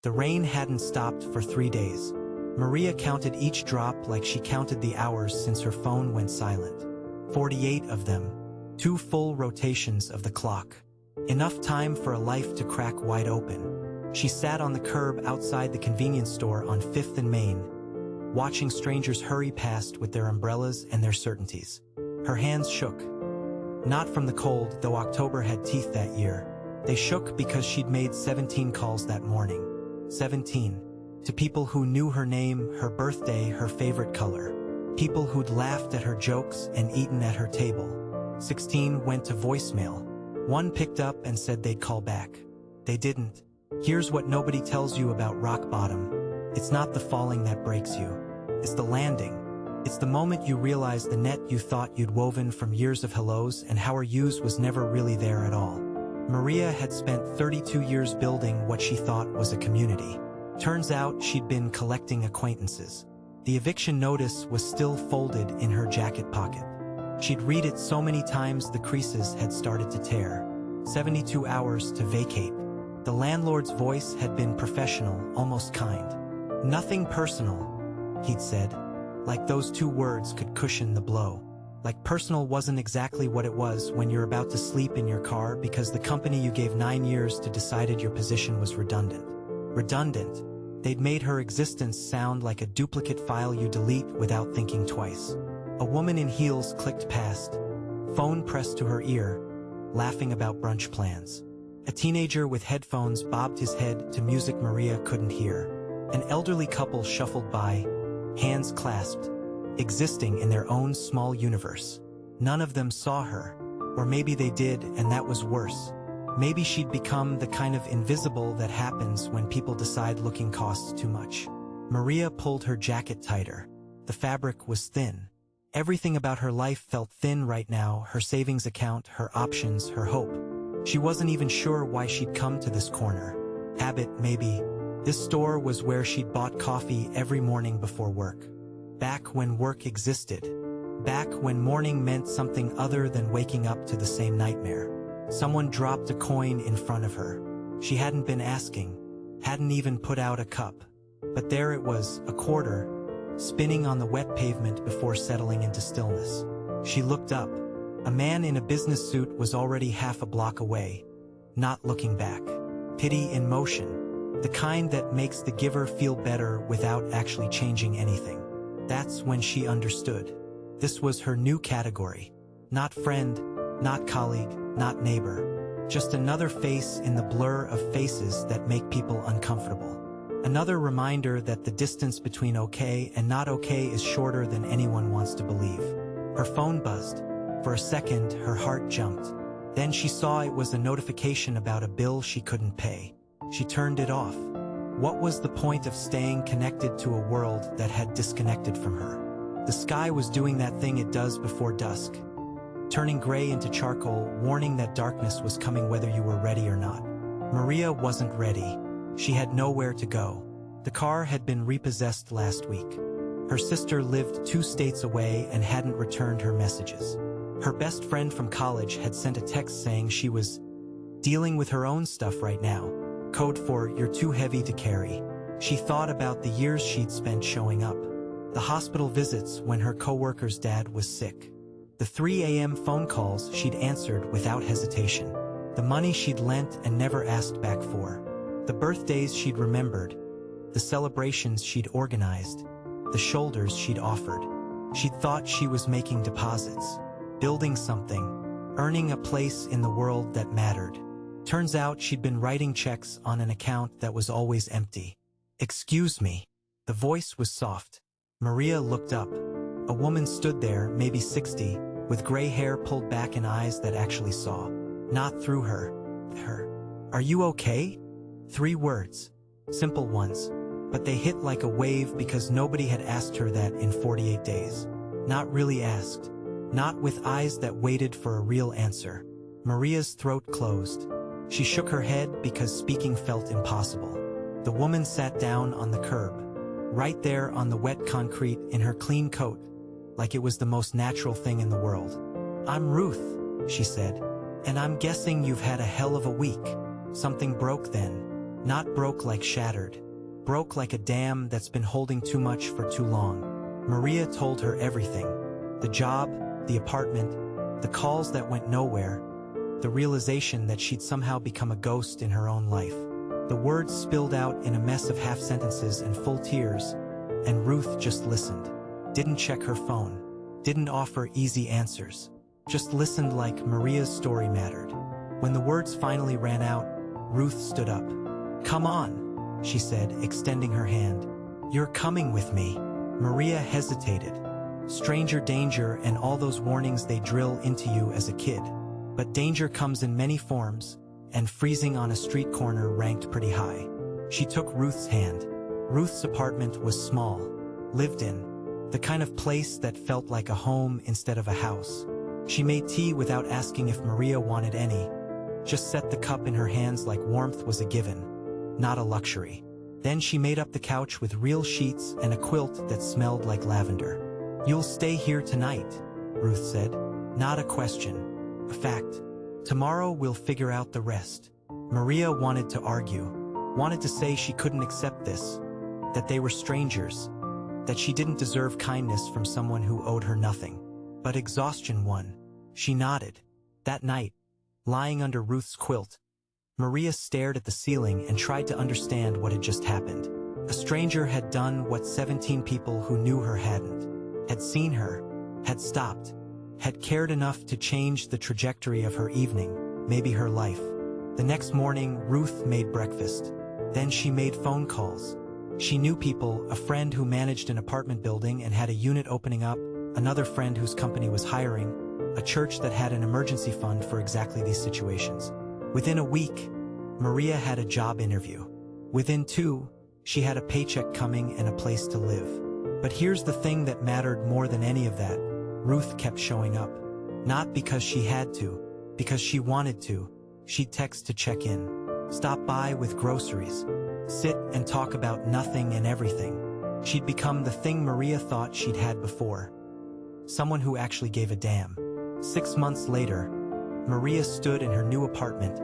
The rain hadn't stopped for 3 days. Maria counted each drop like she counted the hours since her phone went silent. 48 of them. 2 full rotations of the clock. Enough time for a life to crack wide open. She sat on the curb outside the convenience store on 5th and Main, watching strangers hurry past with their umbrellas and their certainties. Her hands shook. Not from the cold, though October had teeth that year. They shook because she'd made 17 calls that morning. 17. To people who knew her name, her birthday, her favorite color. People who'd laughed at her jokes and eaten at her table. 16 went to voicemail. 1 picked up and said they'd call back. They didn't. Here's what nobody tells you about rock bottom. It's not the falling that breaks you. It's the landing. It's the moment you realize the net you thought you'd woven from years of hellos and how are yous was never really there at all. Maria had spent 32 years building what she thought was a community. Turns out she'd been collecting acquaintances. The eviction notice was still folded in her jacket pocket. She'd read it so many times the creases had started to tear. 72 hours to vacate. The landlord's voice had been professional, almost kind. Nothing personal, he'd said. Like those 2 words could cushion the blow. Like personal wasn't exactly what it was when you're about to sleep in your car because the company you gave 9 years to decided your position was redundant. Redundant. They'd made her existence sound like a duplicate file you delete without thinking twice. A woman in heels clicked past, phone pressed to her ear, laughing about brunch plans. A teenager with headphones bobbed his head to music Maria couldn't hear. An elderly couple shuffled by, hands clasped, existing in their own small universe. None of them saw her, or maybe they did, and that was worse. Maybe she'd become the kind of invisible that happens when people decide looking costs too much. Maria pulled her jacket tighter. The fabric was thin. Everything about her life felt thin right now, her savings account, her options, her hope. She wasn't even sure why she'd come to this corner. Habit, maybe. This store was where she'd bought coffee every morning before work. Back when work existed. Back when morning meant something other than waking up to the same nightmare. Someone dropped a coin in front of her. She hadn't been asking, hadn't even put out a cup. But there it was, a quarter, spinning on the wet pavement before settling into stillness. She looked up. A man in a business suit was already half a block away, not looking back. Pity in motion. The kind that makes the giver feel better without actually changing anything. That's when she understood. This was her new category. Not friend, not colleague, not neighbor. Just another face in the blur of faces that make people uncomfortable. Another reminder that the distance between okay and not okay is shorter than anyone wants to believe. Her phone buzzed. For a second, her heart jumped. Then she saw it was a notification about a bill she couldn't pay. She turned it off. What was the point of staying connected to a world that had disconnected from her? The sky was doing that thing it does before dusk, turning gray into charcoal, warning that darkness was coming whether you were ready or not. Maria wasn't ready. She had nowhere to go. The car had been repossessed last week. Her sister lived 2 states away and hadn't returned her messages. Her best friend from college had sent a text saying she was dealing with her own stuff right now. Code for "you're too heavy to carry." She thought about the years she'd spent showing up. The hospital visits when her coworker's dad was sick. The 3 a.m. phone calls she'd answered without hesitation. The money she'd lent and never asked back for. The birthdays she'd remembered. The celebrations she'd organized. The shoulders she'd offered. She'd thought she was making deposits. Building something. Earning a place in the world that mattered. Turns out she'd been writing checks on an account that was always empty. "Excuse me." The voice was soft. Maria looked up. A woman stood there, maybe 60, with gray hair pulled back and eyes that actually saw. Not through her. "Are you okay?" 3 words. Simple ones. But they hit like a wave because nobody had asked her that in 48 days. Not really asked. Not with eyes that waited for a real answer. Maria's throat closed. She shook her head because speaking felt impossible. The woman sat down on the curb. Right there on the wet concrete in her clean coat, like it was the most natural thing in the world. "I'm Ruth," she said. "And I'm guessing you've had a hell of a week." Something broke then. Not broke like shattered. Broke like a dam that's been holding too much for too long. Maria told her everything. The job, the apartment, the calls that went nowhere, the realization that she'd somehow become a ghost in her own life. The words spilled out in a mess of half sentences and full tears, and Ruth just listened. Didn't check her phone. Didn't offer easy answers. Just listened like Maria's story mattered. When the words finally ran out, Ruth stood up. "Come on," she said, extending her hand. "You're coming with me." Maria hesitated. Stranger danger and all those warnings they drill into you as a kid. But danger comes in many forms, and freezing on a street corner ranked pretty high. She took Ruth's hand. Ruth's apartment was small, lived in, the kind of place that felt like a home instead of a house. She made tea without asking if Maria wanted any. Just set the cup in her hands like warmth was a given, not a luxury. Then she made up the couch with real sheets and a quilt that smelled like lavender. "You'll stay here tonight," Ruth said. "Not a question. A fact. Tomorrow we'll figure out the rest." Maria wanted to argue, wanted to say she couldn't accept this, that they were strangers, that she didn't deserve kindness from someone who owed her nothing. But exhaustion won. She nodded. That night, lying under Ruth's quilt, Maria stared at the ceiling and tried to understand what had just happened. A stranger had done what 17 people who knew her hadn't. Had seen her, had stopped, had cared enough to change the trajectory of her evening, maybe her life. The next morning, Ruth made breakfast. Then she made phone calls. She knew people, a friend who managed an apartment building and had a unit opening up, another friend whose company was hiring, a church that had an emergency fund for exactly these situations. Within a week, Maria had a job interview. Within 2, she had a paycheck coming and a place to live. But here's the thing that mattered more than any of that. Ruth kept showing up. Not because she had to, because she wanted to. She'd text to check in, stop by with groceries, sit and talk about nothing and everything. She'd become the thing Maria thought she'd had before. Someone who actually gave a damn. 6 months later, Maria stood in her new apartment,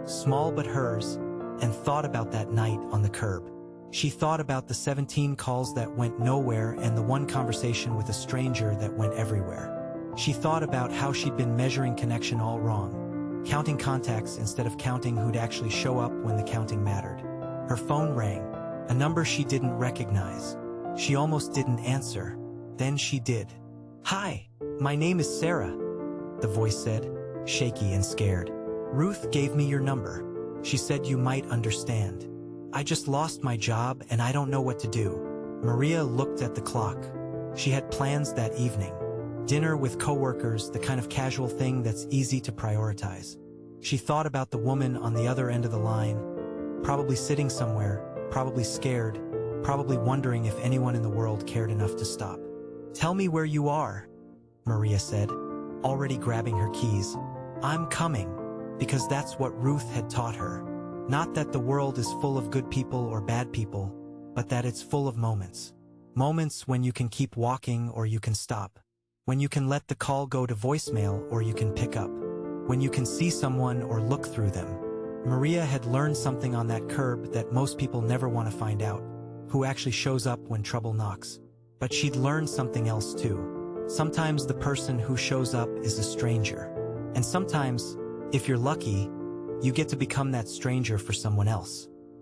small but hers, and thought about that night on the curb. She thought about the 17 calls that went nowhere and the one conversation with a stranger that went everywhere. She thought about how she'd been measuring connection all wrong, counting contacts instead of counting who'd actually show up when the counting mattered. Her phone rang, a number she didn't recognize. She almost didn't answer. Then she did. "Hi, my name is Sarah," the voice said, shaky and scared. "Ruth gave me your number. She said you might understand. I just lost my job and I don't know what to do." Maria looked at the clock. She had plans that evening. Dinner with coworkers, the kind of casual thing that's easy to prioritize. She thought about the woman on the other end of the line, probably sitting somewhere, probably scared, probably wondering if anyone in the world cared enough to stop. "Tell me where you are," Maria said, already grabbing her keys. "I'm coming," because that's what Ruth had taught her. Not that the world is full of good people or bad people, but that it's full of moments. Moments when you can keep walking or you can stop. When you can let the call go to voicemail or you can pick up. When you can see someone or look through them. Maria had learned something on that curb that most people never want to find out, who actually shows up when trouble knocks. But she'd learned something else too. Sometimes the person who shows up is a stranger. And sometimes, if you're lucky, you get to become that stranger for someone else.